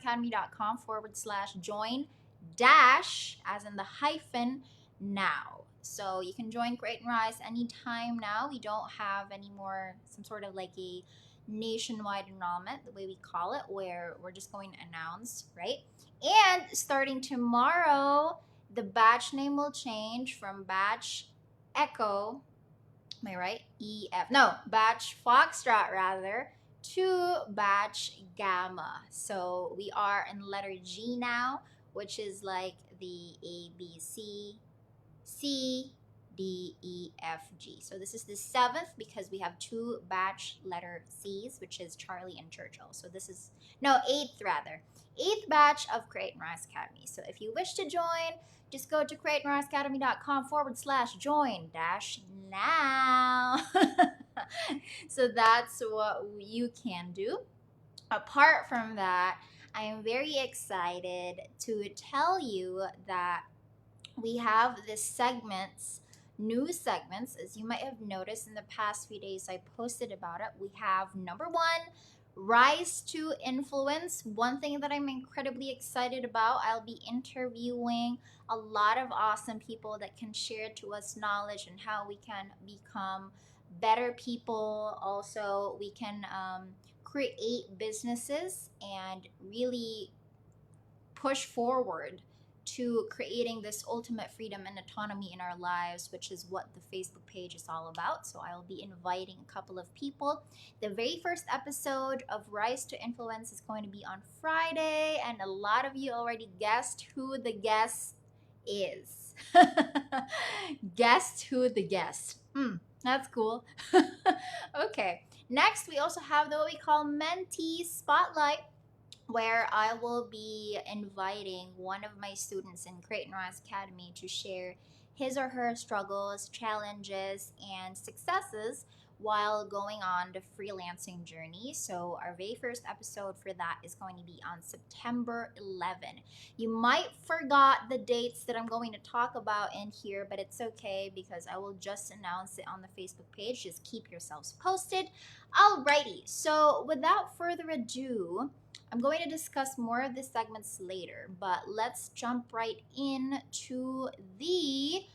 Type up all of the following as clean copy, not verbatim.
createandriseacademy.com/join dash, as in the hyphen, now. So you can join Create and Rise anytime now. We don't have any more some sort of like a nationwide enrollment, the way we call it, where we're just going to announce, right? And starting tomorrow, the batch name will change from batch Echo, am I right? EF. No, batch Foxtrot rather, to batch Gamma. So we are in letter G now, which is like the A, B, C, D, E, F, G. So this is the seventh because we have two batch letter C's, which is Charlie and Churchill. So this is, no, eighth rather. Eighth batch of Create and Rise Academy. So if you wish to join, just go to createandriseacademy.com/join dash now. So that's what you can do. Apart from that, I am very excited to tell you that we have this segments, new segments, as you might have noticed in the past few days I posted about it. We have number one, rise to influence. One thing that I'm incredibly excited about, I'll be interviewing a lot of awesome people that can share to us knowledge and how we can become better people. Also, we can create businesses and really push forward to creating this ultimate freedom and autonomy in our lives, which is what the Facebook page is all about. So I will be inviting a couple of people. The very first episode of Rise to Influence is going to be on Friday, and a lot of you already guessed who the guest is. Guessed who the guest. That's cool. Okay. Next, we also have what we call Mentee Spotlight, where I will be inviting one of my students in Create and Rise Academy to share his or her struggles, challenges, and successes while going on the freelancing journey. So our very first episode for that is going to be on September 11. You might forgot the dates that I'm going to talk about in here, but it's okay because I will just announce it on the Facebook page. Just keep yourselves posted. Alrighty, so without further ado, I'm going to discuss more of the segments later, but let's jump right into the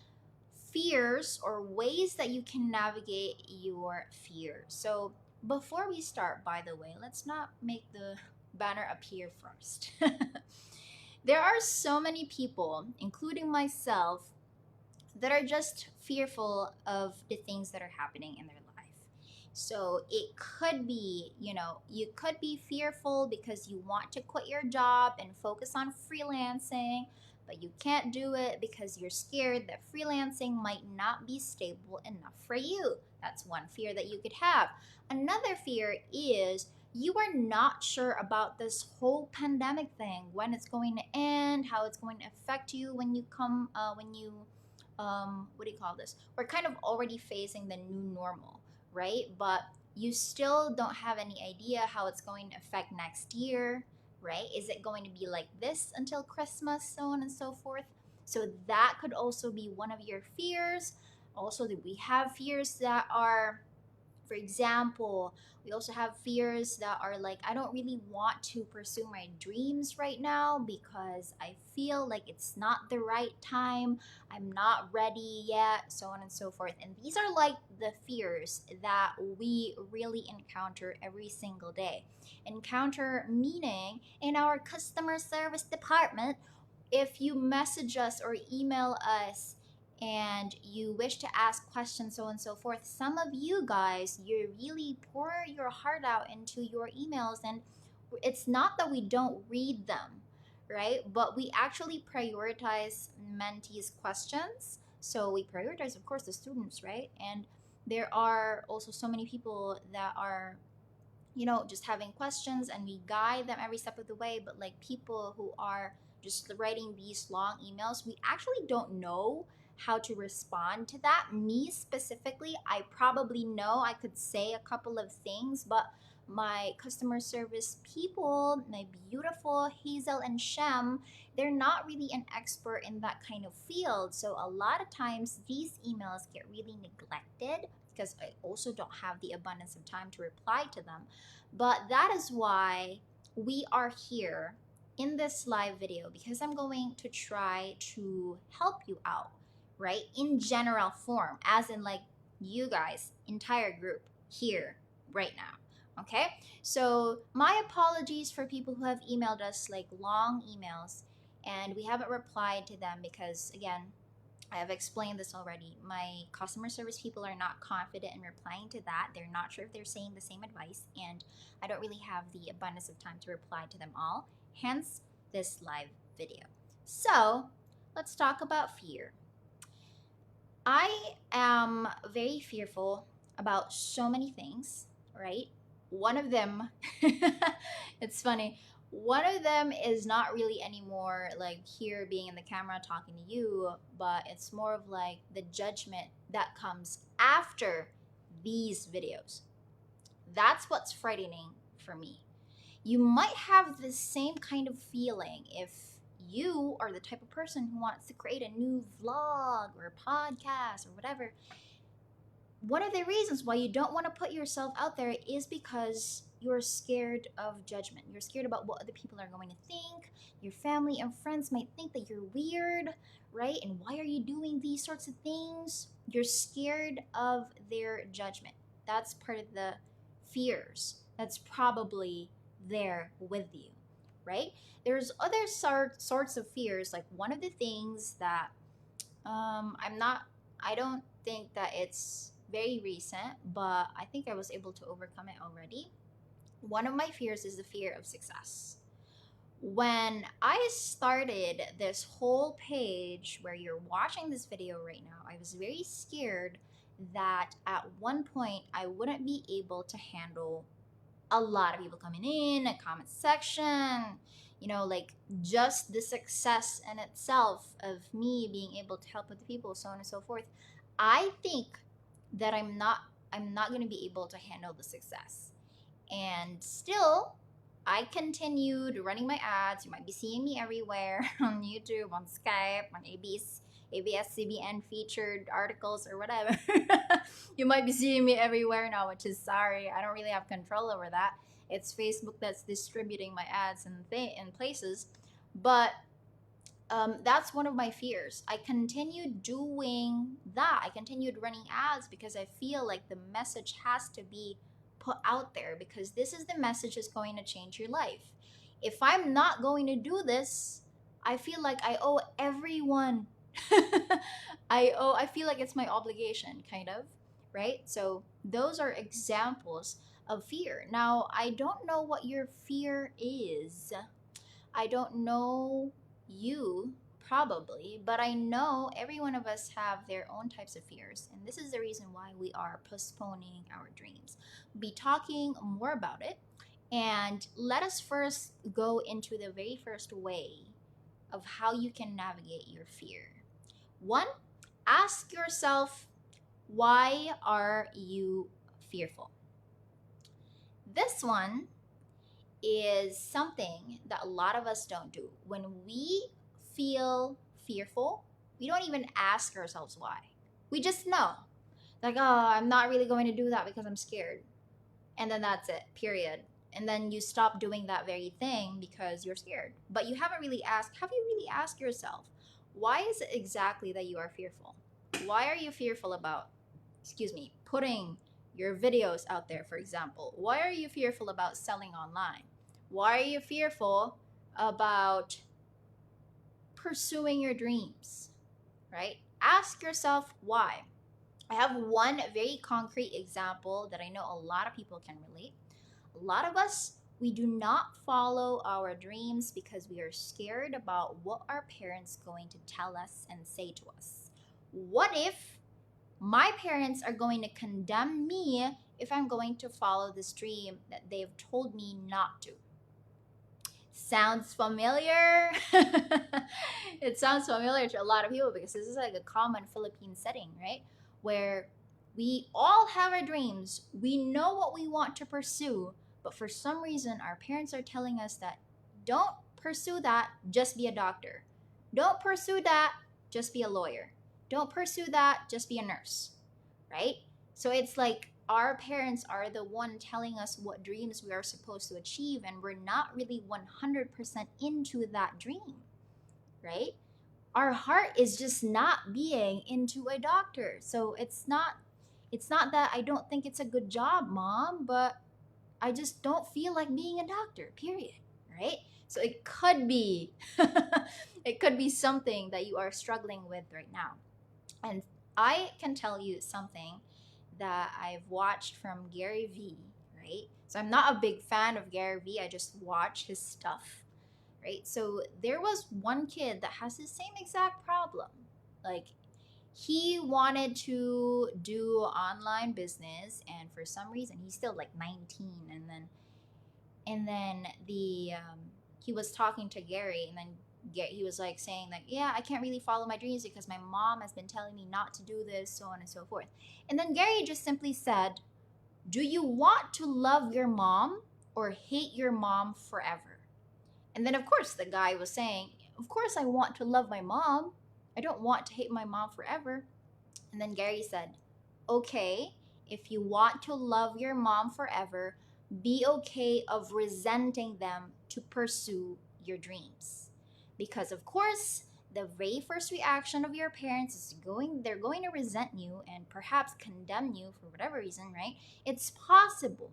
fears or ways that you can navigate your fears. So before we start, by the way, let's not make the banner appear first. There are so many people, including myself, that are just fearful of the things that are happening in their life. So it could be, you could be fearful because you want to quit your job and focus on freelancing, but you can't do it because you're scared that freelancing might not be stable enough for you. That's one fear that you could have. Another fear is you are not sure about this whole pandemic thing, when it's going to end, how it's going to affect you when you what do you call this? We're kind of already facing the new normal, right? But you still don't have any idea how it's going to affect next year, right? Is it going to be like this until Christmas, so on and so forth? So that could also be one of your fears. Also, that we have fears that are, for example, we also have fears that are like, I don't really want to pursue my dreams right now because I feel like it's not the right time. I'm not ready yet, so on and so forth. And these are like the fears that we really encounter every single day. Encounter meaning in our customer service department, if you message us or email us and you wish to ask questions, so on and so forth, some of you guys, you really pour your heart out into your emails, and it's not that we don't read them, right? But we actually prioritize mentees' questions. So we prioritize, of course, the students, right? And there are also so many people that are just having questions, and we guide them every step of the way. But like people who are just writing these long emails, we actually don't know how to respond to that. Me specifically, I probably know I could say a couple of things, but my customer service people, my beautiful Hazel and Shem, they're not really an expert in that kind of field. So a lot of times these emails get really neglected because I also don't have the abundance of time to reply to them. But that is why we are here in this live video because I'm going to try to help you out, right? In general form, as in like you guys, entire group here right now. Okay? So, my apologies for people who have emailed us like long emails and we haven't replied to them because, again, I have explained this already. My customer service people are not confident in replying to that. They're not sure if they're saying the same advice, and I don't really have the abundance of time to reply to them all. Hence, this live video. So, let's talk about fear. I am very fearful about so many things, right? One of them, it's funny, one of them is not really anymore like here being in the camera talking to you, but it's more of like the judgment that comes after these videos. That's what's frightening for me. You might have the same kind of feeling if you are the type of person who wants to create a new vlog or a podcast or whatever. One of the reasons why you don't want to put yourself out there is because you're scared of judgment. You're scared about what other people are going to think. Your family and friends might think that you're weird, right? And why are you doing these sorts of things? You're scared of their judgment. That's part of the fears that's probably there with you, right? There's other sorts of fears. Like one of the things that I don't think that it's very recent, but I think I was able to overcome it already. One of my fears is the fear of success. When I started this whole page where you're watching this video right now, I was very scared that at one point I wouldn't be able to handle a lot of people coming in, a comment section, like just the success in itself of me being able to help other people, so on and so forth. I think that I'm not going to be able to handle the success. And still, I continued running my ads. You might be seeing me everywhere on YouTube, on Skype, on ABS, CBN featured articles or whatever. You might be seeing me everywhere now, which is sorry. I don't really have control over that. It's Facebook that's distributing my ads in places. But that's one of my fears. I continued doing that. I continued running ads because I feel like the message has to be put out there because this is the message that's going to change your life. If I'm not going to do this, I feel like I owe everyone. I feel like it's my obligation, kind of, right? So those are examples of fear. Now, I don't know what your fear is. I don't know you probably, but I know every one of us have their own types of fears, and this is the reason why we are postponing our dreams. We'll be talking more about it, and let us first go into the very first way of how you can navigate your fear. One, ask yourself, why are you fearful? This one is something that a lot of us don't do. When we feel fearful, we don't even ask ourselves why. We just know. Like, oh, I'm not really going to do that because I'm scared. And then that's it, period. And then you stop doing that very thing because you're scared. But you haven't really asked, have you really asked yourself, why is it exactly that you are fearful? Why are you fearful about, putting your videos out there, for example? Why are you fearful about selling online? Why are you fearful about pursuing your dreams, right? Ask yourself why. I have one very concrete example that I know a lot of people can relate. A lot of us, we do not follow our dreams because we are scared about what our parents are going to tell us and say to us. What if my parents are going to condemn me if I'm going to follow this dream that they've told me not to? Sounds familiar? It sounds familiar to a lot of people because this is like a common Philippine setting, right? Where we all have our dreams. We know what we want to pursue, but for some reason, our parents are telling us that don't pursue that, just be a doctor. Don't pursue that, just be a lawyer. Don't pursue that, just be a nurse, right? So it's like our parents are the one telling us what dreams we are supposed to achieve, and we're not really 100% into that dream, right? Our heart is just not being into a doctor. So it's not that I don't think it's a good job, mom, but I just don't feel like being a doctor, period, right? So it could be it could be something that you are struggling with right now. And I can tell you something that I've watched from Gary Vee, right? So I'm not a big fan of Gary Vee, I just watch his stuff, right? So there was one kid that has the same exact problem. Like, he wanted to do online business, and for some reason he's still like 19, and then the he was talking to Gary, and then he was like saying that, yeah, I can't really follow my dreams because my mom has been telling me not to do this, so on and so forth. And then Gary just simply said, do you want to love your mom or hate your mom forever? And then, of course, the guy was saying, of course I want to love my mom, I don't want to hate my mom forever. And then Gary said, okay, if you want to love your mom forever, be okay of resenting them to pursue your dreams. Because of course, the very first reaction of your parents is they're going to resent you and perhaps condemn you for whatever reason, right? It's possible.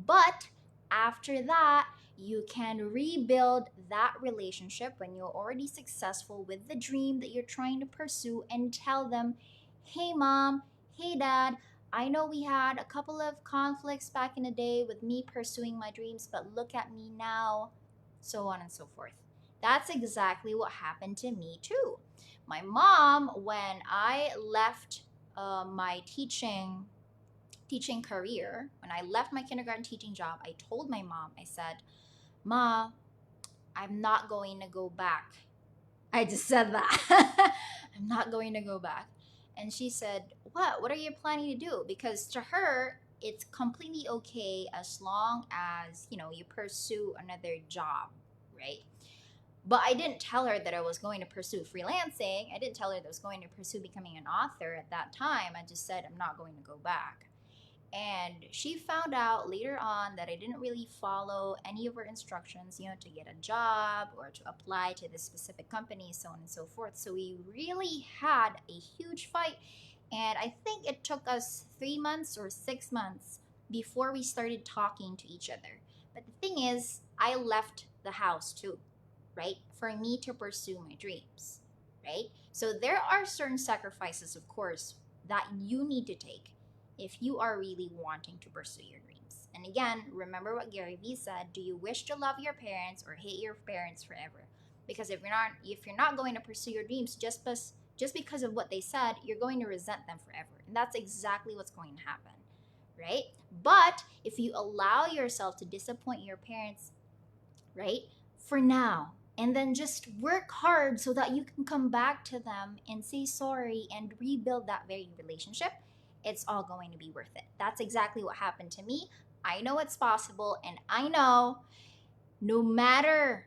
But after that, you can rebuild that relationship when you're already successful with the dream that you're trying to pursue, and tell them, hey mom, hey dad, I know we had a couple of conflicts back in the day with me pursuing my dreams, but look at me now, so on and so forth. That's exactly what happened to me too. My mom, when I left my teaching career, when I left my kindergarten teaching job, I told my mom, I said, Ma, I'm not going to go back. I just said that. I'm not going to go back. And she said, what? What are you planning to do? Because to her, it's completely okay as long as, you pursue another job, right? But I didn't tell her that I was going to pursue freelancing. I didn't tell her that I was going to pursue becoming an author at that time. I just said, I'm not going to go back. And she found out later on that I didn't really follow any of her instructions, to get a job or to apply to this specific company, so on and so forth. So we really had a huge fight. And I think it took us 3 months or 6 months before we started talking to each other. But the thing is, I left the house too, right? For me to pursue my dreams, right? So there are certain sacrifices, of course, that you need to take if you are really wanting to pursue your dreams. And again, remember what Gary Vee said, do you wish to love your parents or hate your parents forever? Because if you're not going to pursue your dreams just because of what they said, you're going to resent them forever. And that's exactly what's going to happen, right? But if you allow yourself to disappoint your parents, right, for now, and then just work hard so that you can come back to them and say sorry and rebuild that very relationship, it's all going to be worth it. That's exactly what happened to me. I know it's possible, and I know no matter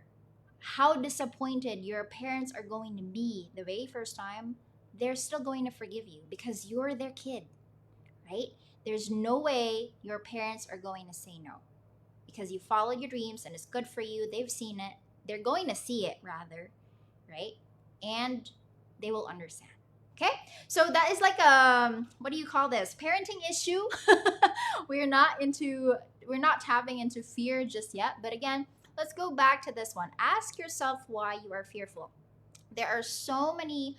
how disappointed your parents are going to be the very first time, they're still going to forgive you because you're their kid, right? There's no way your parents are going to say no because you followed your dreams and it's good for you. They've seen it. They're going to see it rather, right? And they will understand. Okay, so that is like what do you call this? Parenting issue. we're not tapping into fear just yet. But again, let's go back to this one. Ask yourself why you are fearful. There are so many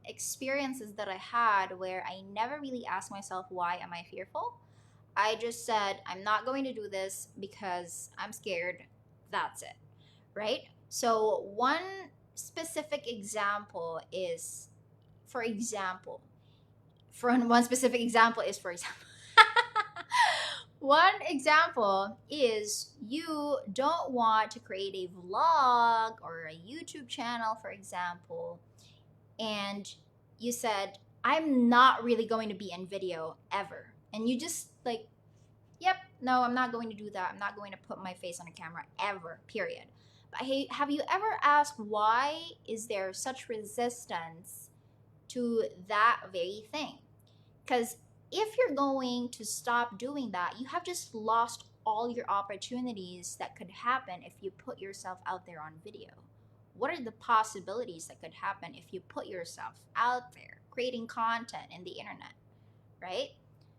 experiences that I had where I never really asked myself, why am I fearful? I just said, I'm not going to do this because I'm scared. That's it, right? So one specific example is, for example, one example is you don't want to create a vlog or a YouTube channel, for example, and you said, I'm not really going to be in video ever. And you just like, yep, no, I'm not going to do that. I'm not going to put my face on a camera ever, period. But hey, have you ever asked why is there such resistance to that very thing? Because if you're going to stop doing that, you have just lost all your opportunities that could happen if you put yourself out there on video. What are the possibilities that could happen if you put yourself out there creating content in the internet, right?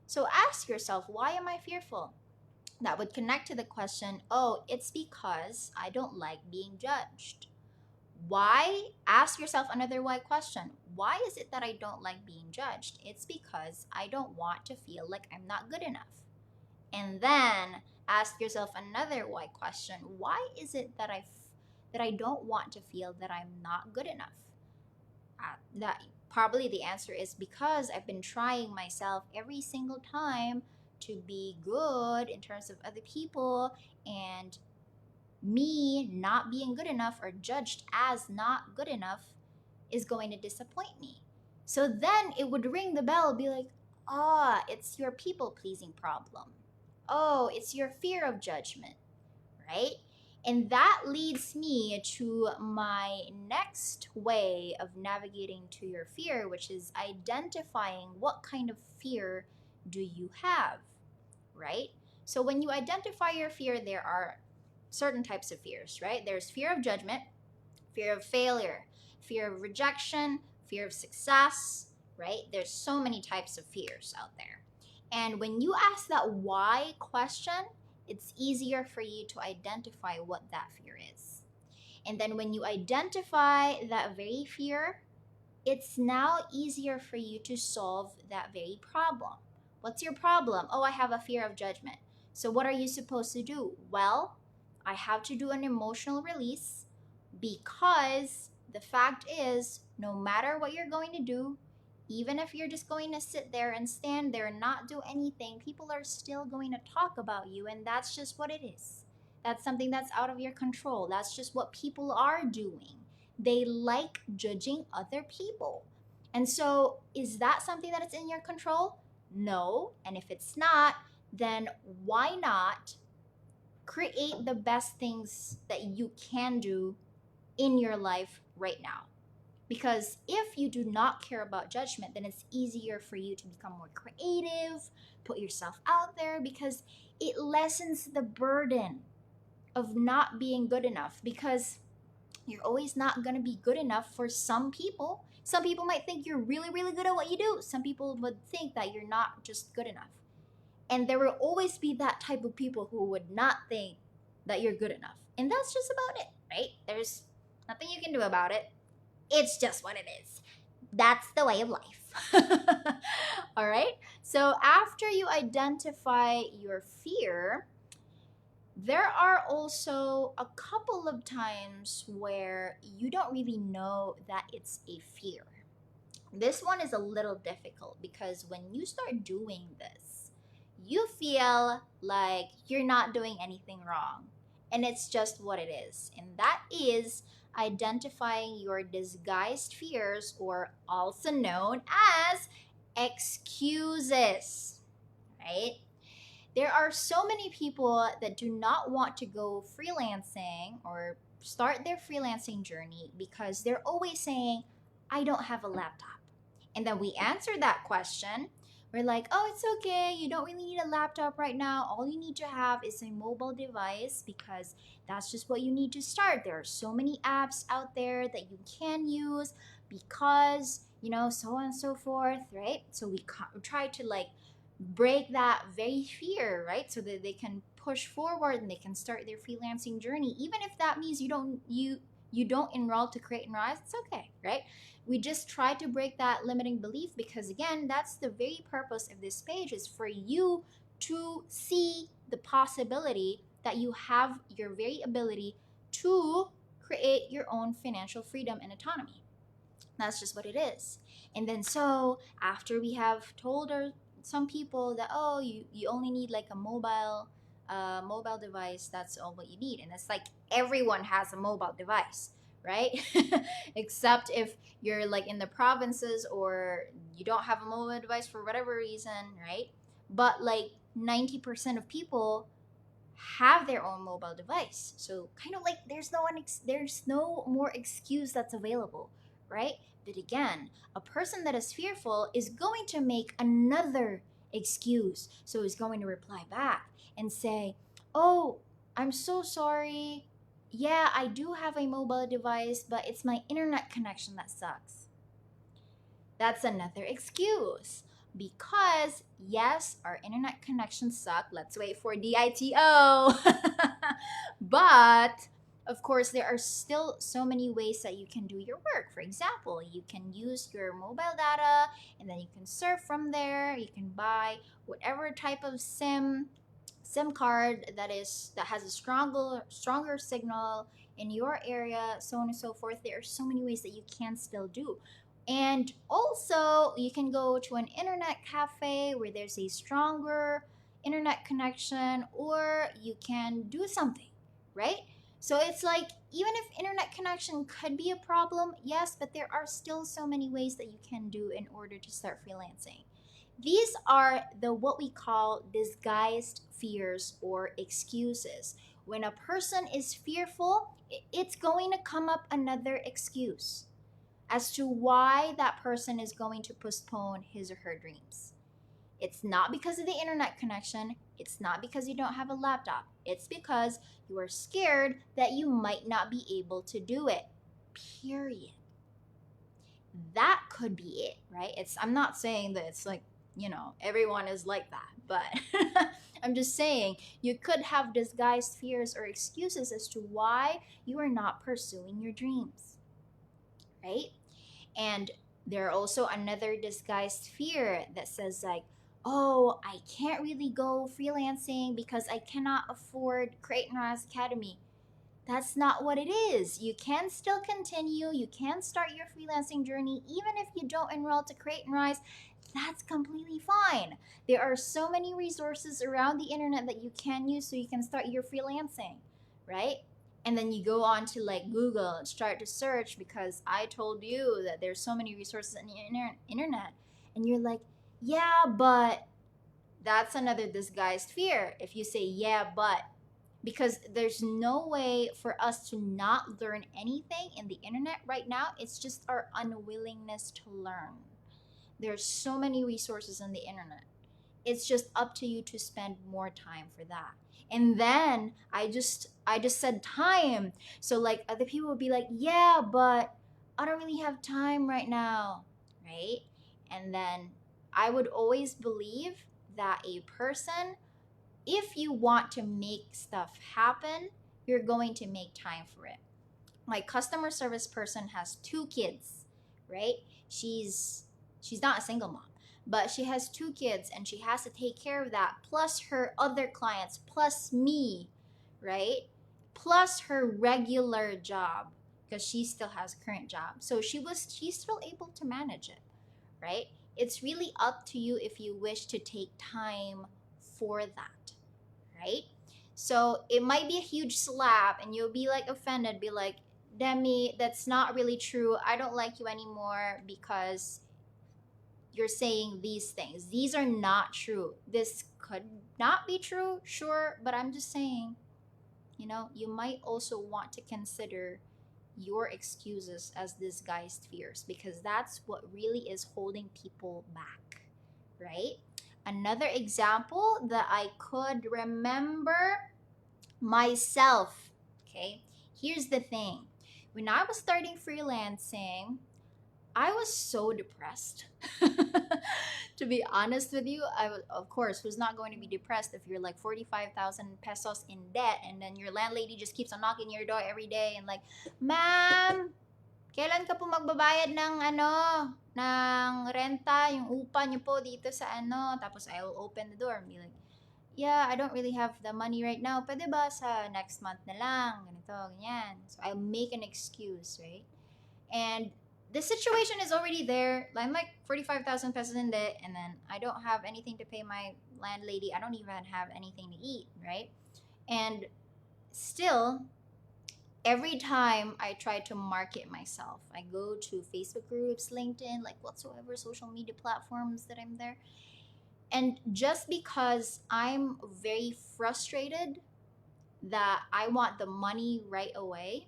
So ask yourself, why am I fearful? That would connect to the question, oh, it's because I don't like being judged. Why? Ask yourself another why question. Why is it that I don't like being judged? It's because I don't want to feel like I'm not good enough. And then ask yourself another why question. Why is it that I don't want to feel that I'm not good enough? That probably the answer is because I've been trying myself every single time to be good in terms of other people, and me not being good enough or judged as not good enough is going to disappoint me. So then it would ring the bell, be like, it's your people pleasing problem. Oh, it's your fear of judgment, right? And that leads me to my next way of navigating to your fear, which is identifying what kind of fear do you have, right? So when you identify your fear, there are certain types of fears, right? There's fear of judgment, fear of failure, fear of rejection, fear of success, right? There's so many types of fears out there. And when you ask that why question, it's easier for you to identify what that fear is. And then when you identify that very fear, it's now easier for you to solve that very problem. What's your problem? Oh, I have a fear of judgment. So what are you supposed to do? Well, I have to do an emotional release, because the fact is, no matter what you're going to do, even if you're just going to sit there and stand there and not do anything, people are still going to talk about you, and that's just what it is. That's something that's out of your control. That's just what people are doing. They like judging other people. And so, is that something that is in your control? No. And if it's not, then why not create the best things that you can do in your life right now? Because if you do not care about judgment, then it's easier for you to become more creative, put yourself out there, because it lessens the burden of not being good enough. Because you're always not going to be good enough for some people. Some people might think you're really, really good at what you do. Some people would think that you're not just good enough. And there will always be that type of people who would not think that you're good enough. And that's just about it, right? There's nothing you can do about it. It's just what it is. That's the way of life. All right? So after you identify your fear, there are also a couple of times where you don't really know that it's a fear. This one is a little difficult because when you start doing this, you feel like you're not doing anything wrong. And it's just what it is. And that is identifying your disguised fears, or also known as excuses, right? There are so many people that do not want to go freelancing or start their freelancing journey because they're always saying, I don't have a laptop. And then we answer that question. We're like, oh, it's okay. You don't really need a laptop right now. All you need to have is a mobile device, because that's just what you need to start. There are so many apps out there that you can use because, so on and so forth, right? So we try to break that very fear, right? So that they can push forward and they can start their freelancing journey. Even if that means you don't enroll to create and rise, it's okay, right? We just try to break that limiting belief, because again, that's the very purpose of this page, is for you to see the possibility that you have your very ability to create your own financial freedom and autonomy. That's just what it is. And then so after we have told some people that, oh, you only need like a mobile device, that's all what you need. And it's like everyone has a mobile device, right? Except if you're like in the provinces or you don't have a mobile device for whatever reason, right? But like 90% of people have their own mobile device. So kind of like there's no more excuse that's available, right? But again, a person that is fearful is going to make another excuse. So he's going to reply back and say, "Oh, I'm so sorry. Yeah, I do have a mobile device, but it's my internet connection that sucks." That's another excuse. Because, yes, our internet connections suck. Let's wait for DITO. But, of course, there are still so many ways that you can do your work. For example, you can use your mobile data and then you can surf from there. You can buy whatever type of SIM card that has a stronger signal in your area, so on and so forth. There are so many ways that you can still do. And also, you can go to an internet cafe where there's a stronger internet connection, or you can do something, right? So it's like, even if internet connection could be a problem, yes, but there are still so many ways that you can do in order to start freelancing. These are the what we call disguised fears or excuses. When a person is fearful, it's going to come up another excuse as to why that person is going to postpone his or her dreams. It's not because of the internet connection. It's not because you don't have a laptop. It's because you are scared that you might not be able to do it. Period. That could be it, right? I'm not saying that it's like, everyone is like that, but I'm just saying you could have disguised fears or excuses as to why you are not pursuing your dreams, right? And there are also another disguised fear that says like, "Oh, I can't really go freelancing because I cannot afford Create and Rise Academy." That's not what it is. You can still continue. You can start your freelancing journey even if you don't enroll to Create and Rise. That's completely fine. There are so many resources around the internet that you can use so you can start your freelancing, right? And then you go on to like Google and start to search, because I told you that there's so many resources on the internet. And you're like, "Yeah, but..." That's another disguised fear. If you say, "Yeah, but..." Because there's no way for us to not learn anything in the internet right now. It's just our unwillingness to learn. There's so many resources on the internet. It's just up to you to spend more time for that. And then I just said time. So like other people would be like, "Yeah, but I don't really have time right now." Right? And then I would always believe that a person, if you want to make stuff happen, you're going to make time for it. My customer service person has 2 kids, right? She's not a single mom, but she has 2 kids and she has to take care of that, plus her other clients, plus me, right? Plus her regular job, because she still has a current job. So she's still able to manage it, right? It's really up to you if you wish to take time for that, right? So it might be a huge slap and you'll be like offended, be like, "Demi, that's not really true. I don't like you anymore because you're saying these things. These are not true." This could not be true, sure, but I'm just saying, you might also want to consider your excuses as disguised fears, because that's what really is holding people back, right? Another example that I could remember myself, okay? Here's the thing. When I was starting freelancing, I was so depressed. To be honest with you, of course, was not going to be depressed if you're like 45,000 pesos in debt and then your landlady just keeps on knocking your door every day and like, "Ma'am, kailan ka po magbabayad ng ng renta, yung upa niyo po dito sa ano?" Tapos I will open the door and be like, "Yeah, I don't really have the money right now. Pwede ba sa next month na lang? Ganito, ganyan." So I'll make an excuse, right? And the situation is already there. I'm like 45,000 pesos in debt, and then I don't have anything to pay my landlady. I don't even have anything to eat, right? And still, every time I try to market myself, I go to Facebook groups, LinkedIn, like whatsoever social media platforms that I'm there. And just because I'm very frustrated that I want the money right away,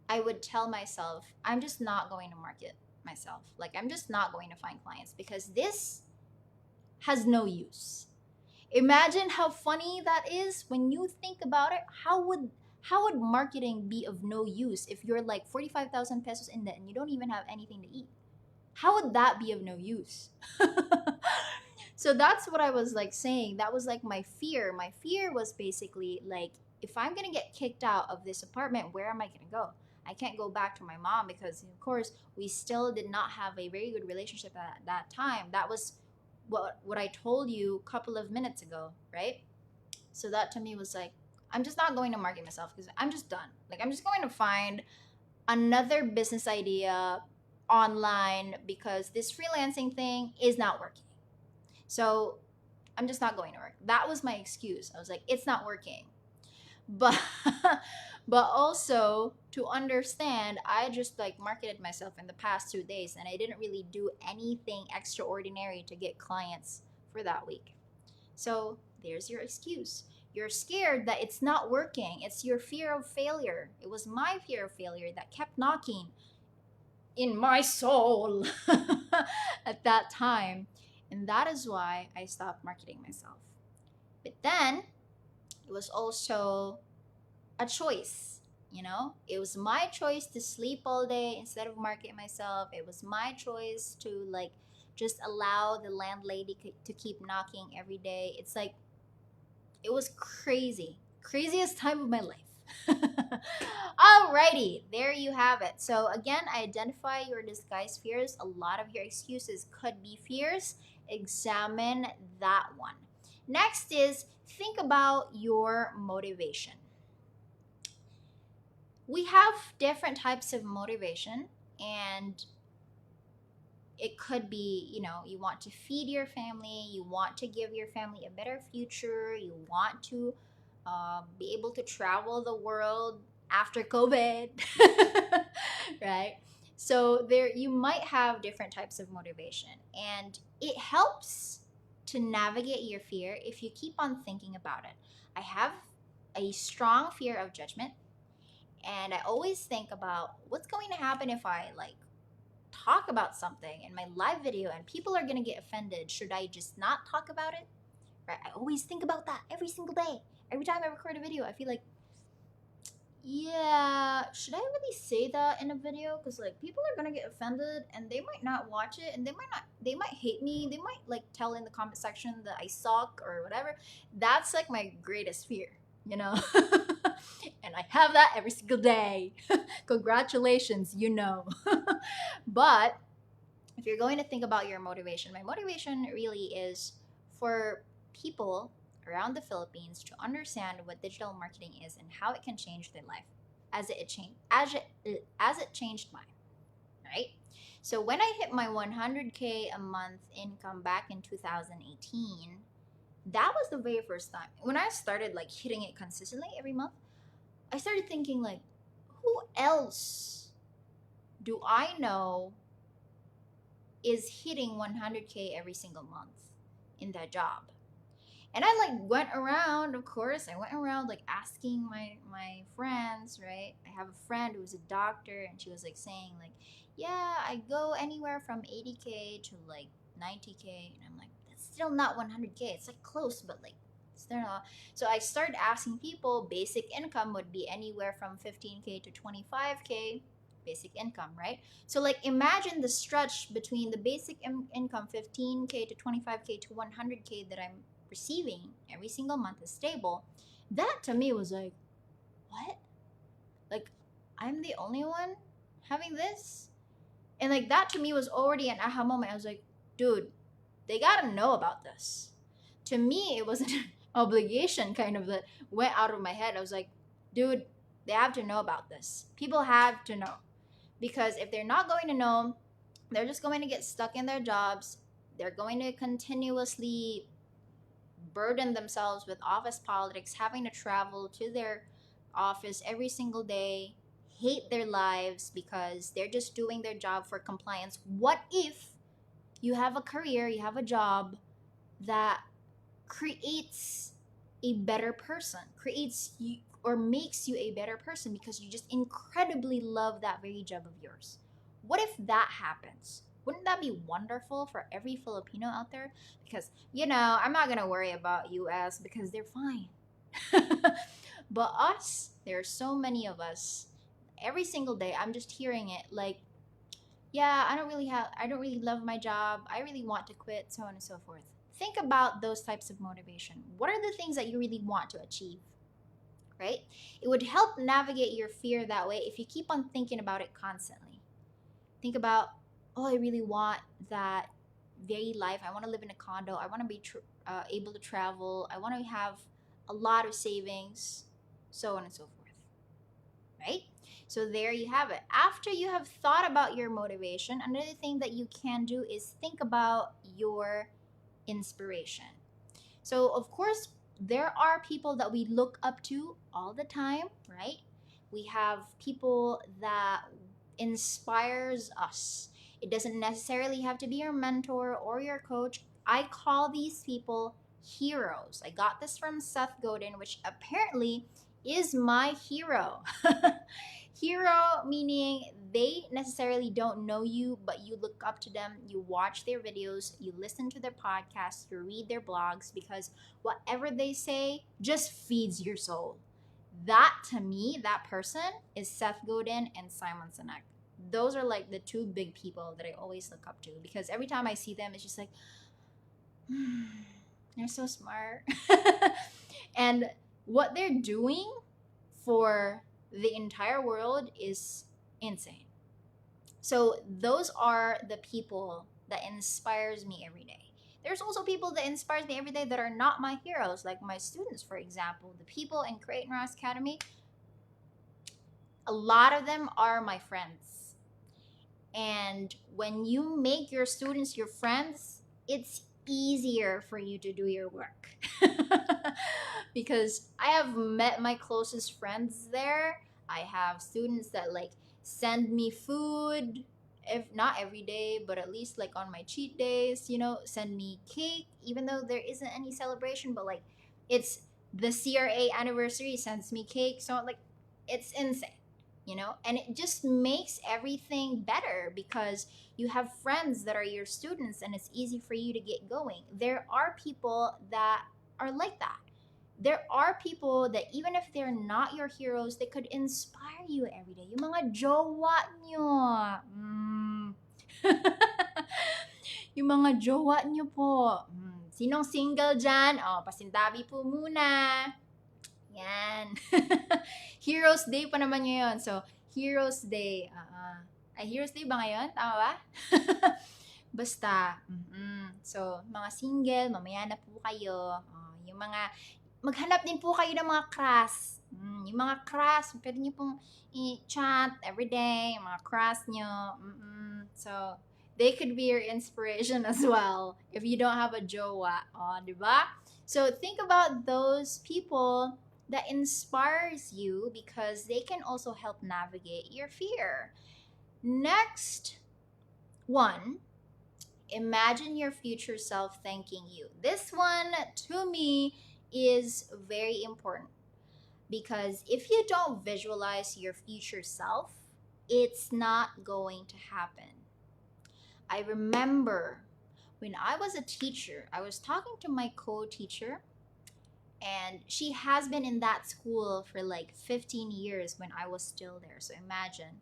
I would tell myself, I'm just not going to market myself. Like, I'm just not going to find clients because this has no use. Imagine how funny that is when you think about it. How would marketing be of no use if you're like 45,000 pesos in debt and you don't even have anything to eat? How would that be of no use? So that's what I was like saying. That was like my fear. My fear was basically like, if I'm gonna get kicked out of this apartment, where am I gonna go? I can't go back to my mom because, of course, we still did not have a very good relationship at that time. That was what I told you a couple of minutes ago, right? So that to me was like, I'm just not going to market myself because I'm just done. Like, I'm just going to find another business idea online because this freelancing thing is not working. So I'm just not going to work. That was my excuse. I was like, it's not working. But but also to understand, I just like marketed myself in the past 2 days and I didn't really do anything extraordinary to get clients for that week. So there's your excuse. You're scared that it's not working. It's your fear of failure. It was my fear of failure that kept knocking in my soul at that time. And that is why I stopped marketing myself. But then it was also a choice. It was my choice to sleep all day instead of market myself. It was my choice to like just allow the landlady to keep knocking every day. It's like, it was craziest time of my life. Alrighty, there you have it. So again, identify your disguised fears. A lot of your excuses could be fears. Examine that one. Next is, think about your motivation. We have different types of motivation, and it could be, you want to feed your family, you want to give your family a better future, you want to be able to travel the world after COVID, right? So there, you might have different types of motivation, and it helps to navigate your fear if you keep on thinking about it. I have a strong fear of judgment, and I always think about what's going to happen if I like talk about something in my live video and people are going to get offended. Should I just not talk about it? Right? I always think about that every single day. Every time I record a video, I feel like, yeah, should I really say that in a video? Because like, people are going to get offended and they might not watch it, and they might hate me. They might like tell in the comment section that I suck or whatever. That's like my greatest fear, you know? And I have that every single day. Congratulations, But if you're going to think about your motivation, my motivation really is for people around the Philippines to understand what digital marketing is and how it can change their life as it changed mine, right? So when I hit my 100K a month income back in 2018, that was the very first time. When I started like hitting it consistently every month, I started thinking like, who else do I know is hitting 100K every single month in that job? And I like went around, of course, I went around like asking my friends, right? I have a friend who was a doctor, and she was like saying like, yeah, I go anywhere from 80K to like 90K. And I'm like, that's still not 100K. It's like close, but like still not. So I started asking people. Basic income would be anywhere from 15K to 25K. Basic income, right? So like, imagine the stretch between the basic income 15K to 25K to 100K that I'm receiving every single month is stable. That to me was like, what? Like, I'm the only one having this? And like, that to me was already an aha moment. I was like, dude, they gotta know about this. To me, it was an obligation kind of that went out of my head. I was like, dude, they have to know about this. People have to know. Because if they're not going to know, they're just going to get stuck in their jobs. They're going to continuously burden themselves with office politics, having to travel to their office every single day, hate their lives because they're just doing their job for compliance. What if you have a career, you have a job that creates a better person, creates you or makes you a better person because you just incredibly love that very job of yours? What if that happens? Wouldn't that be wonderful for every Filipino out there? Because, you know, I'm not going to worry about US because they're fine. But us, there are so many of us. Every single day, I'm just hearing it like, yeah, I don't really love my job. I really want to quit, so on and so forth. Think about those types of motivation. What are the things that you really want to achieve? Right? It would help navigate your fear that way if you keep on thinking about it constantly. Think about, oh, I really want that very life. I want to live in a condo. I want to be able to travel. I want to have a lot of savings, so on and so forth. Right? So there you have it. After you have thought about your motivation, another thing that you can do is think about your inspiration. So, of course, there are people that we look up to all the time, right? We have people that inspires us. It doesn't necessarily have to be your mentor or your coach. I call these people heroes. I got this from Seth Godin, which apparently is my hero. Hero meaning they necessarily don't know you, but you look up to them, you watch their videos, you listen to their podcasts, you read their blogs, because whatever they say just feeds your soul. That to me, that person is Seth Godin and Simon Sinek. Those are like the two big people that I always look up to, because every time I see them, it's just like, they're so smart. And what they're doing for the entire world is insane. So those are the people that inspires me every day. There's also people that inspires me every day that are not my heroes, like my students, for example. The people in Create and Rise Academy, a lot of them are my friends. And when you make your students your friends, it's easier for you to do your work. Because I have met my closest friends there. I have students that like send me food, if not every day, but at least like on my cheat days, you know, send me cake, even though there isn't any celebration, but like it's the CRA anniversary, sends me cake. So like it's insane, you know, and it just makes everything better because you have friends that are your students and it's easy for you to get going. There are people that are like that. There are people that even if they're not your heroes, they could inspire you every day. Yung mga jowa nyo. Yung mga jowa nyo po. Sinong single dyan? Oh, pasintabi po muna. Yan. Heroes Day pa naman ngayon. So, Heroes Day. Ay, Heroes Day ba ngayon? Tama ba? Basta. So, mga single, mamaya na po kayo. Yung mga, maghanap din po kayo ng mga crush. Yung mga crush, pwede nyo pong i-chat everyday, yung mga crush nyo. So, they could be your inspiration as well if you don't have a jowa. Diba? So, think about those people that inspires you because they can also help navigate your fear. Next one, imagine your future self thanking you. This one, to me, is very important because if you don't visualize your future self, it's not going to happen. I remember when I was a teacher, I was talking to my co-teacher, and she has been in that school for like 15 years when I was still there. So imagine,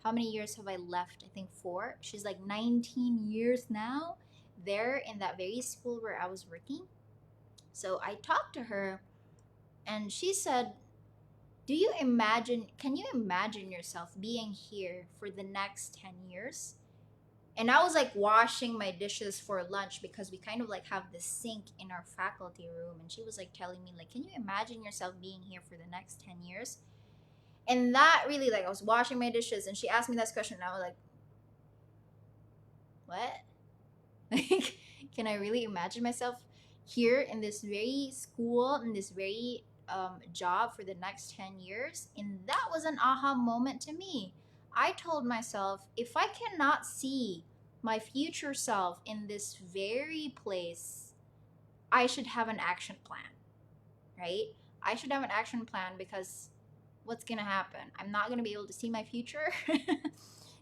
how many years have I left? I think 4. She's like 19 years now there in that very school where I was working. So I talked to her and she said, can you imagine yourself being here for the next 10 years? And I was like washing my dishes for lunch because we kind of like have this sink in our faculty room. And she was like telling me like, can you imagine yourself being here for the next 10 years? And that really, like, I was washing my dishes and she asked me this question and I was like, what? Like, can I really imagine myself here in this very school, in this very job for the next 10 years? And that was an aha moment to me. I told myself, if I cannot see my future self in this very place, I should have an action plan, right? I should have an action plan because what's going to happen? I'm not going to be able to see my future.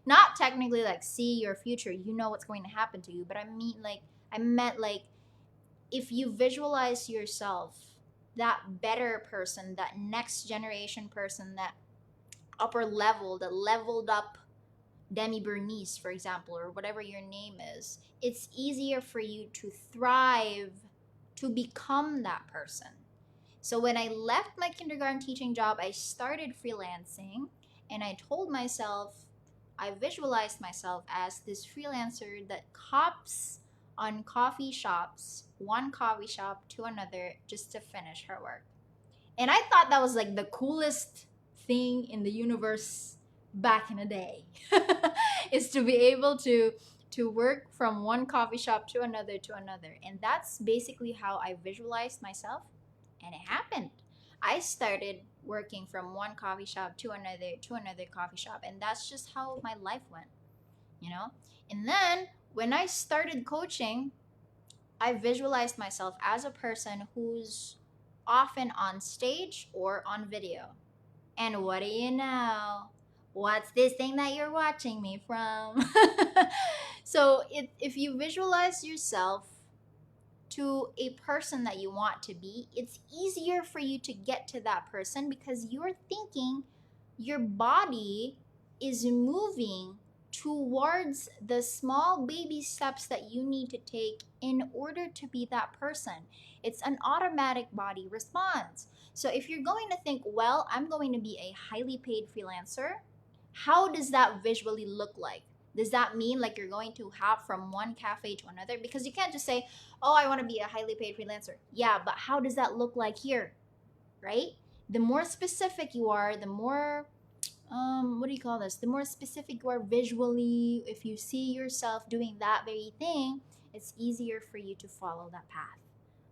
not technically like see your future, you know what's going to happen to you, but I meant like if you visualize yourself that better person, that next generation person, that upper level, that leveled up Demi Bernice, for example, or whatever your name is, it's easier for you to thrive, to become that person. So when I left my kindergarten teaching job, I started freelancing, and I told myself, I visualized myself as this freelancer that hops on coffee shops, one coffee shop to another, just to finish her work. And I thought that was like the coolest thing in the universe back in the day, is to be able to work from one coffee shop to another. And that's basically how I visualized myself, and it happened. I started working from one coffee shop to another coffee shop, and that's just how my life went, you know? And then when I started coaching, I visualized myself as a person who's often on stage or on video. And what do you know? What's this thing that you're watching me from? So if you visualize yourself to a person that you want to be, it's easier for you to get to that person because you're thinking your body is moving towards the small baby steps that you need to take in order to be that person. It's an automatic body response. So if you're going to think, well, I'm going to be a highly paid freelancer, how does that visually look like? Does that mean like you're going to hop from one cafe to another? Because you can't just say, oh, I want to be a highly paid freelancer. Yeah, but how does that look like here? Right? The more specific you are, the more what do you call this? The more specific you are visually, if you see yourself doing that very thing, it's easier for you to follow that path.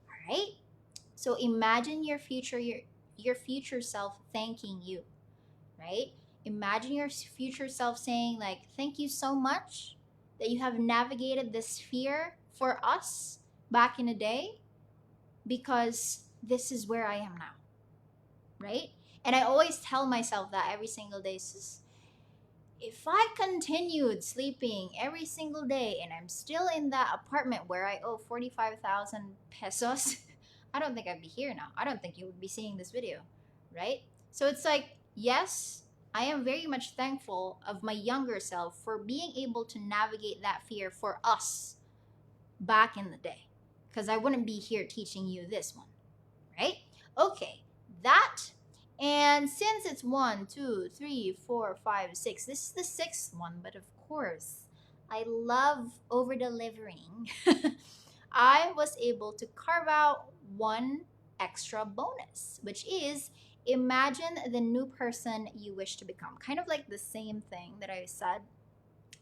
All right? So imagine your future self thanking you, right? Imagine your future self saying like, "Thank you so much that you have navigated this fear for us back in the day, because this is where I am now." Right? And I always tell myself that every single day. If I continued sleeping every single day and I'm still in that apartment where I owe 45,000 pesos, I don't think I'd be here now. I don't think you would be seeing this video, right? So it's like, yes, I am very much thankful of my younger self for being able to navigate that fear for us back in the day, because I wouldn't be here teaching you this one, right? Okay, that. And since it's 1, 2, 3, 4, 5, 6, this is the sixth one, but of course, I love over delivering. I was able to carve out one extra bonus, which is imagine the new person you wish to become. Kind of like the same thing that I said,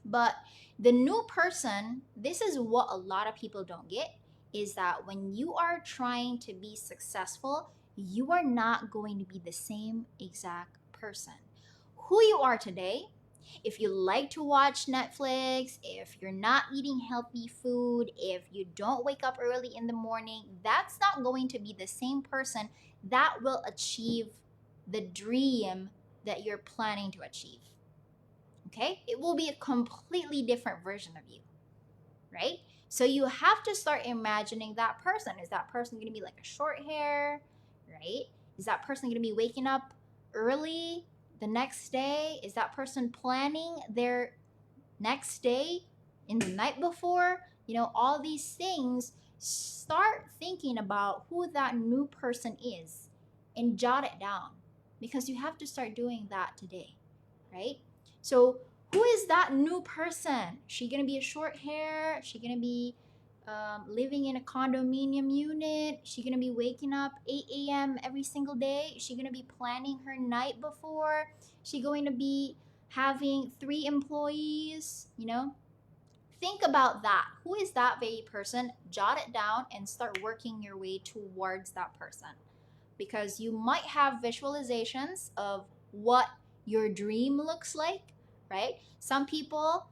but the new person, this is what a lot of people don't get, is that when you are trying to be successful, you are not going to be the same exact person. Who you are today, if you like to watch Netflix, if you're not eating healthy food, if you don't wake up early in the morning, that's not going to be the same person that will achieve the dream that you're planning to achieve. Okay? It will be a completely different version of you, right? So you have to start imagining that person. Is that person going to be like a short hair, right? Is that person going to be waking up early the next day? Is that person planning their next day in the night before? You know, all these things. Start thinking about who that new person is and jot it down, because you have to start doing that today, right? So who is that new person? She gonna be a short hair? She gonna be living in a condominium unit? She gonna be waking up 8 a.m. every single day? She gonna be planning her night before? She going to be having 3 employees? You know, think about that. Who is that very person? Jot it down and start working your way towards that person, because you might have visualizations of what your dream looks like, right? Some people,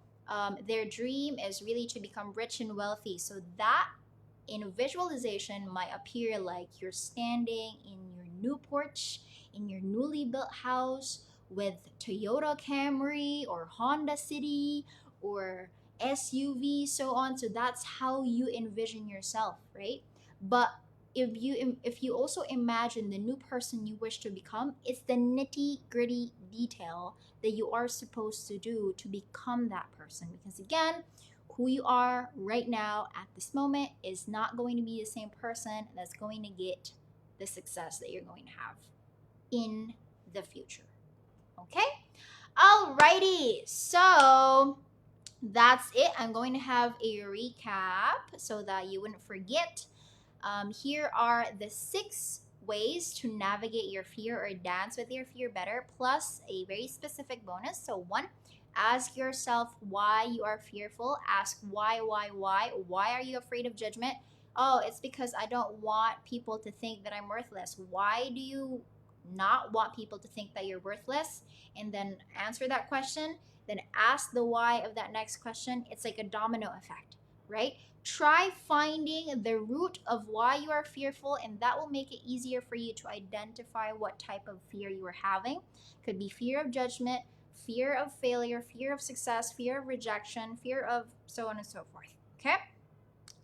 their dream is really to become rich and wealthy. So that in visualization might appear like you're standing in your new porch, in your newly built house with Toyota Camry or Honda City or SUV, so on. So that's how you envision yourself, right? But if you also imagine the new person you wish to become, it's the nitty gritty detail that you are supposed to do to become that person. Because again, who you are right now at this moment is not going to be the same person that's going to get the success that you're going to have in the future. Okay? Alrighty. So that's it. I'm going to have a recap so that you wouldn't forget. Here are the 6 ways to navigate your fear or dance with your fear better, plus a very specific bonus. So, 1, ask yourself why you are fearful. Ask why. Why are you afraid of judgment? Oh, it's because I don't want people to think that I'm worthless. Why do you not want people to think that you're worthless? And then answer that question. Then ask the why of that next question. It's like a domino effect, right? Try finding the root of why you are fearful, and that will make it easier for you to identify what type of fear you are having. Could be fear of judgment, fear of failure, fear of success, fear of rejection, fear of so on and so forth. Okay?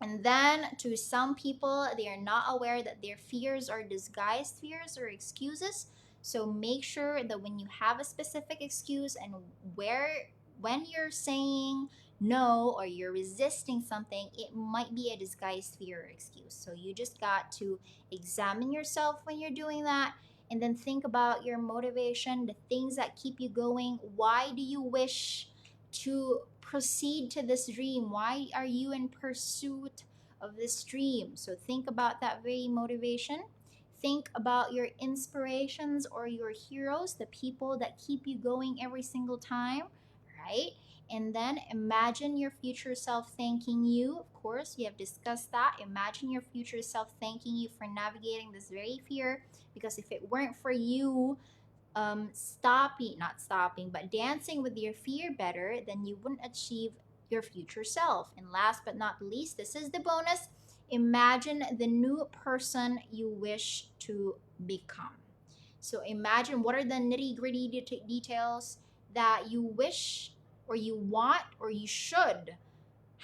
And then to some people, they are not aware that their fears are disguised fears or excuses. So make sure that when you have a specific excuse and when you're saying no or you're resisting something, it might be a disguised fear or excuse. So you just got to examine yourself when you're doing that, and then think about your motivation, the things that keep you going. Why do you wish to proceed to this dream? Why are you in pursuit of this dream? So think about that very motivation. Think about your inspirations or your heroes, the people that keep you going every single time, right? And then imagine your future self thanking you. Of course, we have discussed that. Imagine your future self thanking you for navigating this very fear, because if it weren't for you not stopping, but dancing with your fear better, then you wouldn't achieve your future self. And last but not least, this is the bonus. Imagine the new person you wish to become. So imagine what are the nitty gritty details that you wish or you want or you should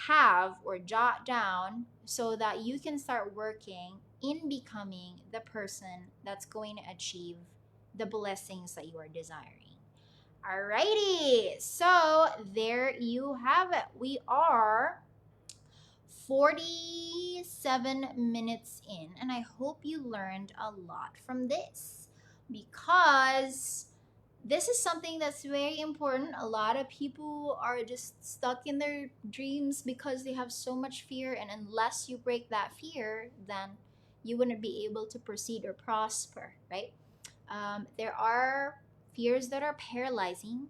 have or jot down so that you can start working in becoming the person that's going to achieve the blessings that you are desiring. Alrighty, so there you have it. We are 47 minutes in, and I hope you learned a lot from this, because this is something that's very important. A lot of people are just stuck in their dreams because they have so much fear, and unless you break that fear, then you wouldn't be able to proceed or prosper, right? There are fears that are paralyzing,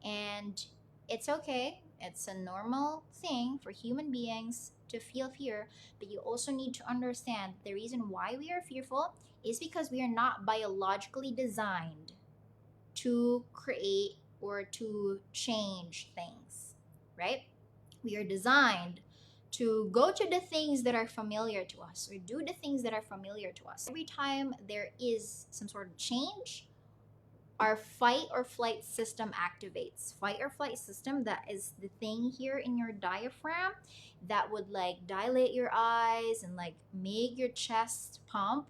and it's okay. It's a normal thing for human beings to feel fear, but you also need to understand the reason why we are fearful is because we are not biologically designed to create or to change things, right? We are designed to go to the things that are familiar to us or do the things that are familiar to us. Every time there is some sort of change, our fight or flight system activates. Fight or flight system, that is the thing here in your diaphragm that would like dilate your eyes and like make your chest pump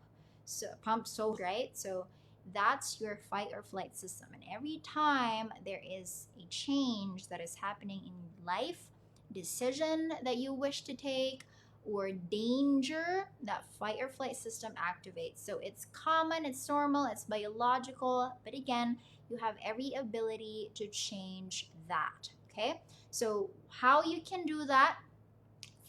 so right. So that's your fight or flight system. And every time there is a change that is happening in life, decision that you wish to take, or danger, that fight or flight system activates. So it's common, it's normal, it's biological, but again, you have every ability to change that. Okay, so how you can do that?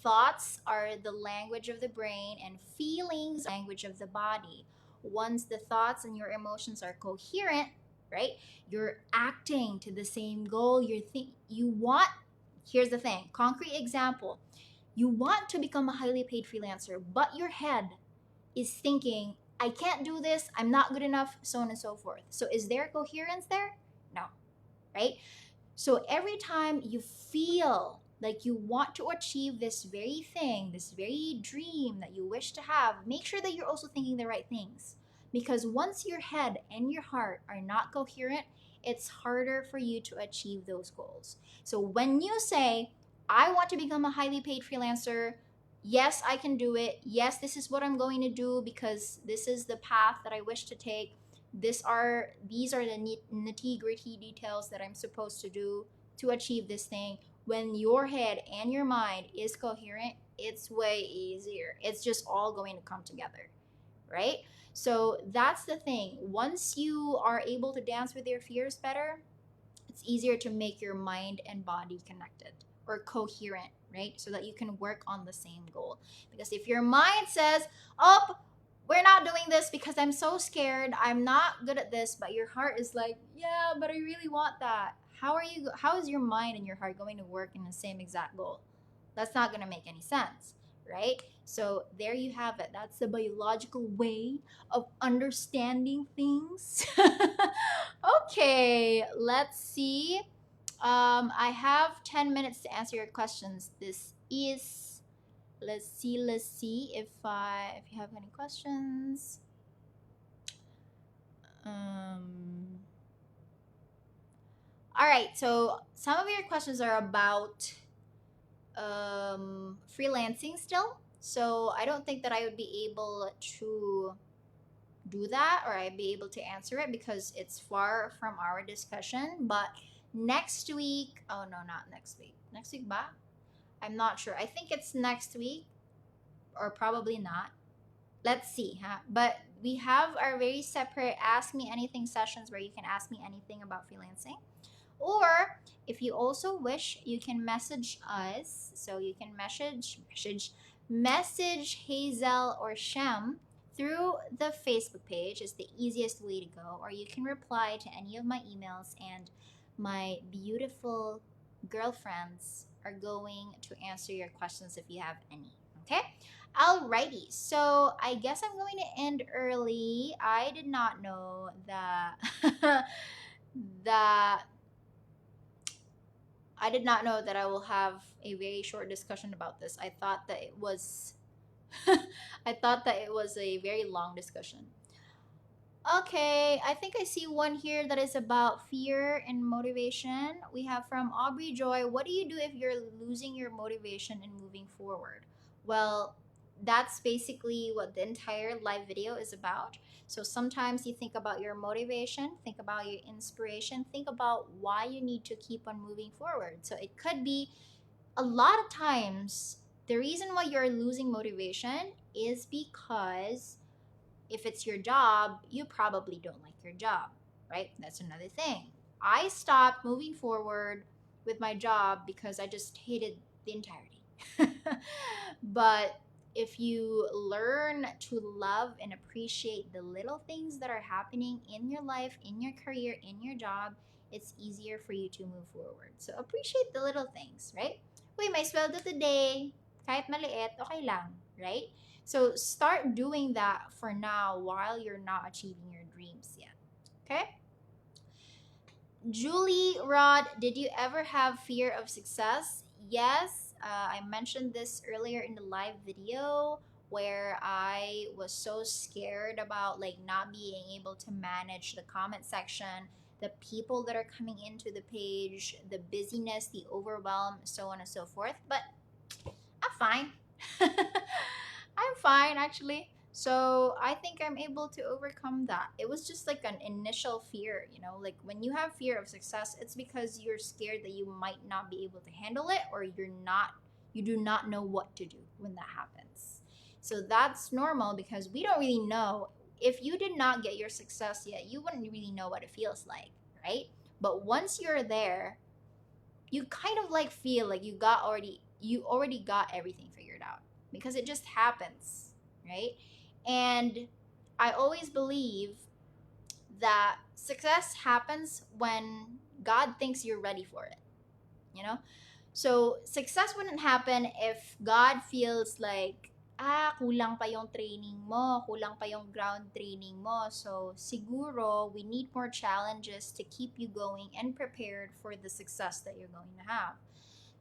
Thoughts are the language of the brain, and feelings are the language of the body. Once the thoughts and your emotions are coherent, right, you're acting to the same goal. You want, here's the thing, concrete example, you want to become a highly paid freelancer, but your head is thinking, I can't do this, I'm not good enough, so on and so forth. So is there coherence there? No, right? So every time you feel like you want to achieve this very thing, this very dream that you wish to have, make sure that you're also thinking the right things. Because once your head and your heart are not coherent, it's harder for you to achieve those goals. So when you say, I want to become a highly paid freelancer, yes, I can do it. Yes, this is what I'm going to do because this is the path that I wish to take. These are the nitty gritty details that I'm supposed to do to achieve this thing. When your head and your mind is coherent, it's way easier. It's just all going to come together, right? So that's the thing. Once you are able to dance with your fears better, it's easier to make your mind and body connected or coherent, right? So that you can work on the same goal. Because if your mind says, oh, we're not doing this because I'm so scared, I'm not good at this, but your heart is like, yeah, but I really want that. How is your mind and your heart going to work in the same exact goal? That's not going to make any sense, right? So there you have it. That's the biological way of understanding things. Okay, let's see. I have 10 minutes to answer your questions. This is, let's see if you have any questions. All right, so some of your questions are about freelancing still. So I don't think that I would be able to do that, or I'd be able to answer it because it's far from our discussion. But next week, oh no, not next week. Next week, ba? I'm not sure. I think it's next week, or probably not. Let's see, huh? But we have our very separate Ask Me Anything sessions where you can ask me anything about freelancing. Or if you also wish, you can message us. So you can message Hazel or Shem through the Facebook page is the easiest way to go. Or you can reply to any of my emails, and my beautiful girlfriends are going to answer your questions if you have any. Okay? Alrighty, so I guess I'm going to end early. I did not know that that I did not know that I will have a very short discussion about this. I thought that it was I thought that it was a very long discussion. Okay, I think I see one here that is about fear and motivation. We have from Aubrey Joy, what do you do if you're losing your motivation and moving forward? Well, that's basically what the entire live video is about. So sometimes you think about your motivation, think about your inspiration, think about why you need to keep on moving forward. So it could be a lot of times the reason why you're losing motivation is because if it's your job, you probably don't like your job, right? That's another thing. I stopped moving forward with my job because I just hated the entirety. But if you learn to love and appreciate the little things that are happening in your life, in your career, in your job, it's easier for you to move forward. So appreciate the little things, right? Uy, may sweldo today. Kahit maliit, okay lang, right? So start doing that for now while you're not achieving your dreams yet. Okay? Julie Rod, did you ever have fear of success? Yes, I mentioned this earlier in the live video where I was so scared about like not being able to manage the comment section, the people that are coming into the page, the busyness, the overwhelm, so on and so forth. But I'm fine. I'm fine actually. So I think I'm able to overcome that. It was just like an initial fear, like when you have fear of success, it's because you're scared that you might not be able to handle it, or you do not know what to do when that happens. So that's normal because we don't really know. If you did not get your success yet, you wouldn't really know what it feels like, right? But once you're there, you kind of like feel like you already got everything figured out because it just happens, right? And I always believe that success happens when God thinks you're ready for it, you know? So success wouldn't happen if God feels like, kulang pa yung training mo, kulang pa yung ground training mo. So siguro we need more challenges to keep you going and prepared for the success that you're going to have.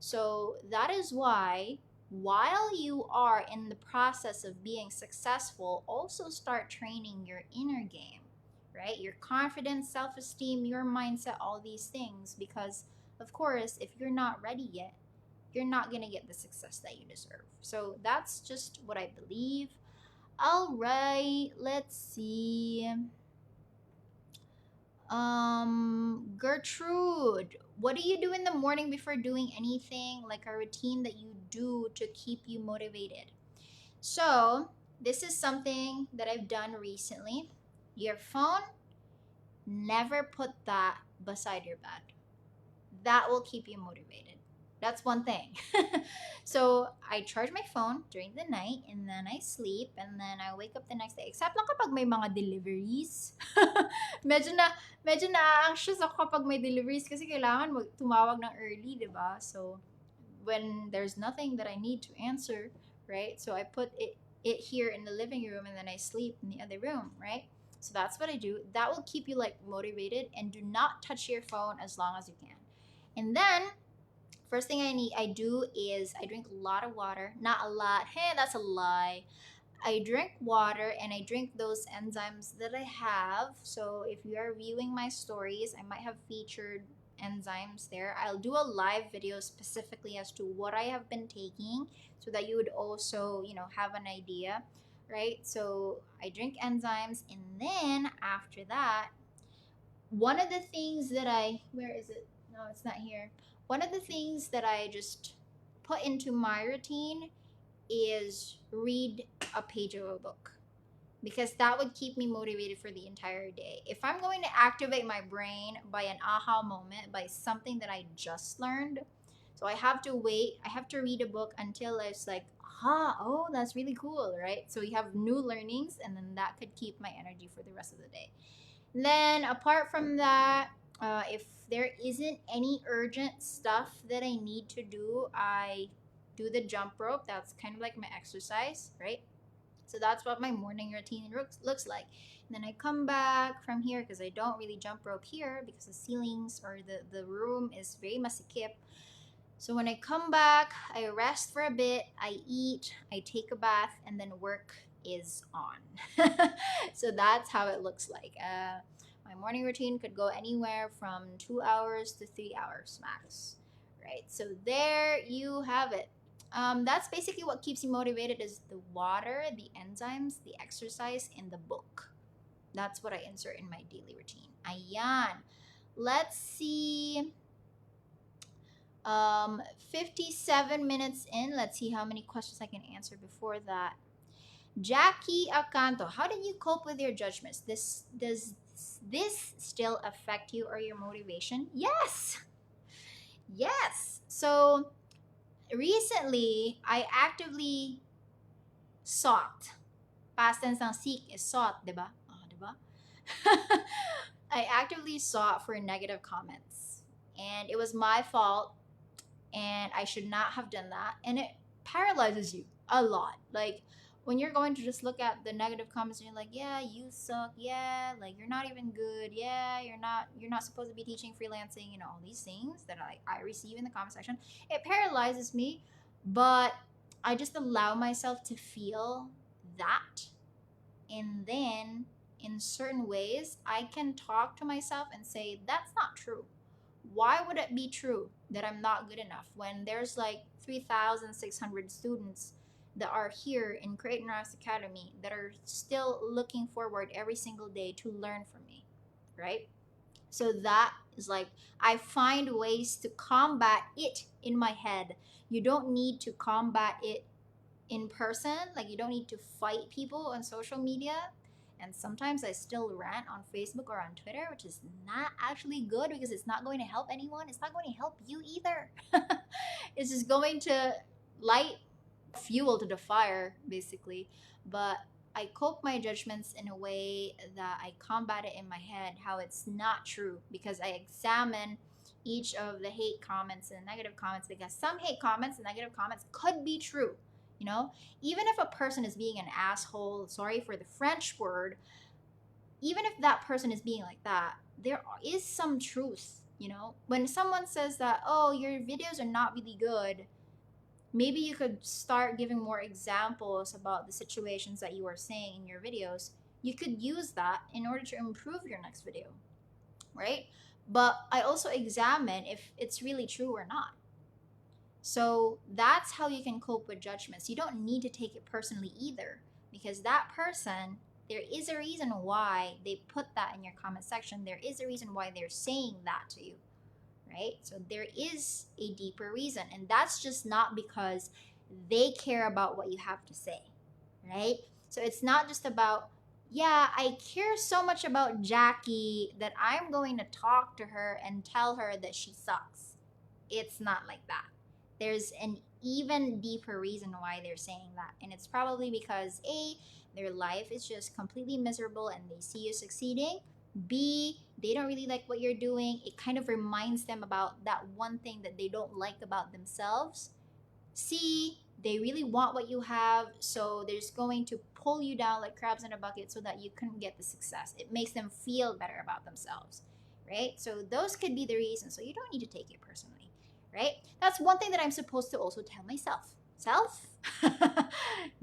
So that is why while you are in the process of being successful, also start training your inner game, right? Your confidence, self-esteem, your mindset, all these things. Because of course, if you're not ready yet, you're not going to get the success that you deserve. So that's just what I believe. All right, let's see. Gertrude, what do you do in the morning before doing anything, like a routine that you do to keep you motivated? So this is something that I've done recently. Your phone, never put that beside your bed. That will keep you motivated. That's one thing. So I charge my phone during the night, and then I sleep, and then I wake up the next day. Except lang kapag may mga deliveries. medyo na medyo na-anxious ako kapag may deliveries kasi kailangan tumawag ng early, 'di ba? So when there's nothing that I need to answer, right? So I put it here in the living room, and then I sleep in the other room, right? So that's what I do. That will keep you like motivated, and do not touch your phone as long as you can. And then first thing I do is I drink a lot of water. Not a lot. Hey, that's a lie. I drink water, and I drink those enzymes that I have. So if you are viewing my stories, I might have featured enzymes there. I'll do a live video specifically as to what I have been taking, so that you would also, have an idea, right? So I drink enzymes, and then after that, one of the things that where is it? No, it's not here. One of the things that I just put into my routine is read a page of a book, because that would keep me motivated for the entire day. If I'm going to activate my brain by an aha moment, by something that I just learned, so I have to wait, I have to read a book until it's like, oh, that's really cool, right? So you have new learnings, and then that could keep my energy for the rest of the day. Then apart from that, if there isn't any urgent stuff that I need to do, I do the jump rope. That's kind of like my exercise, right? So that's what my morning routine looks like. And then I come back from here, because I don't really jump rope here because the ceilings or the room is very masikip. So when I come back, I rest for a bit, I eat, I take a bath, and then work is on. So that's how it looks like. My morning routine could go anywhere from 2 hours to 3 hours max, right? So there you have it. That's basically what keeps you motivated: is the water, the enzymes, the exercise, and the book. That's what I insert in my daily routine. Ayan. Let's see. 57 minutes in. Let's see how many questions I can answer before that. Jackie Acanto, how did you cope with your judgments? Does this still affect you or your motivation? Yes. So recently, I actively sought. Past tense ng seek is sought, diba? Diba? I actively sought for negative comments, and it was my fault, and I should not have done that. And it paralyzes you a lot. Like when you're going to just look at the negative comments, and you're like, yeah, you suck. Yeah, like you're not even good. Yeah, you're not supposed to be teaching freelancing. All these things that I receive in the comment section. It paralyzes me, but I just allow myself to feel that, and then in certain ways, I can talk to myself and say, that's not true. Why would it be true that I'm not good enough when there's like 3,600 students that are here in Create and Rise Academy that are still looking forward every single day to learn from me, right? So that is like, I find ways to combat it in my head. You don't need to combat it in person. Like you don't need to fight people on social media. And sometimes I still rant on Facebook or on Twitter, which is not actually good, because it's not going to help anyone. It's not going to help you either. It's just going to light fuel to the fire, basically. But I cope my judgments in a way that I combat it in my head, how it's not true, because I examine each of the hate comments and negative comments, because some hate comments and negative comments could be true. Even if a person is being an asshole, sorry for the French word, even if that person is being like that, there is some truth. When someone says that, oh, your videos are not really good, maybe you could start giving more examples about the situations that you are saying in your videos. you could use that in order to improve your next video, right? But I also examine if it's really true or not. So that's how you can cope with judgments. You don't need to take it personally either, because that person, there is a reason why they put that in your comment section. There is a reason why they're saying that to you, right? So there is a deeper reason, and that's just not because they care about what you have to say, right? So it's not just about, yeah, I care so much about Jackie that I'm going to talk to her and tell her that she sucks. It's not like that. There's an even deeper reason why they're saying that. And it's probably because A, their life is just completely miserable and they see you succeeding. B, they don't really like what you're doing. It kind of reminds them about that one thing that they don't like about themselves. C, they really want what you have, so they're just going to pull you down like crabs in a bucket so that you couldn't get the success. It makes them feel better about themselves, right? So those could be the reasons. So you don't need to take it personally, right? That's one thing that I'm supposed to also tell myself. Self?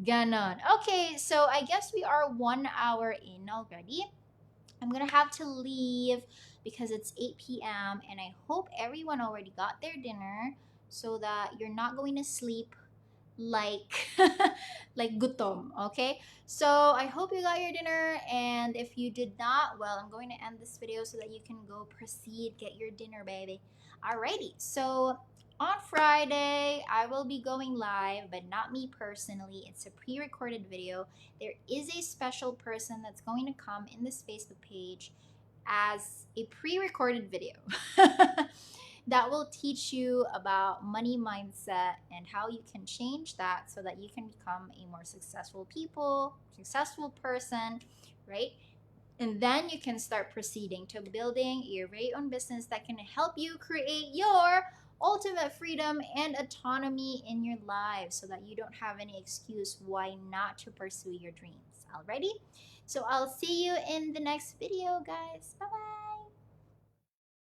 Ganon. Okay, so I guess we are 1 hour in already. I'm gonna have to leave because it's 8 p.m. and I hope everyone already got their dinner so that you're not going to sleep like like gutom, okay? So I hope you got your dinner, and if you did not, well, I'm going to end this video so that you can go proceed, get your dinner, baby. Alrighty, so on Friday, I will be going live, but not me personally. It's a pre-recorded video. There is a special person that's going to come in this Facebook page as a pre-recorded video that will teach you about money mindset and how you can change that so that you can become a more successful person, right? And then you can start proceeding to building your very own business that can help you create your ultimate freedom and autonomy in your life so that you don't have any excuse why not to pursue your dreams. Alrighty? So I'll see you in the next video, guys. Bye-bye.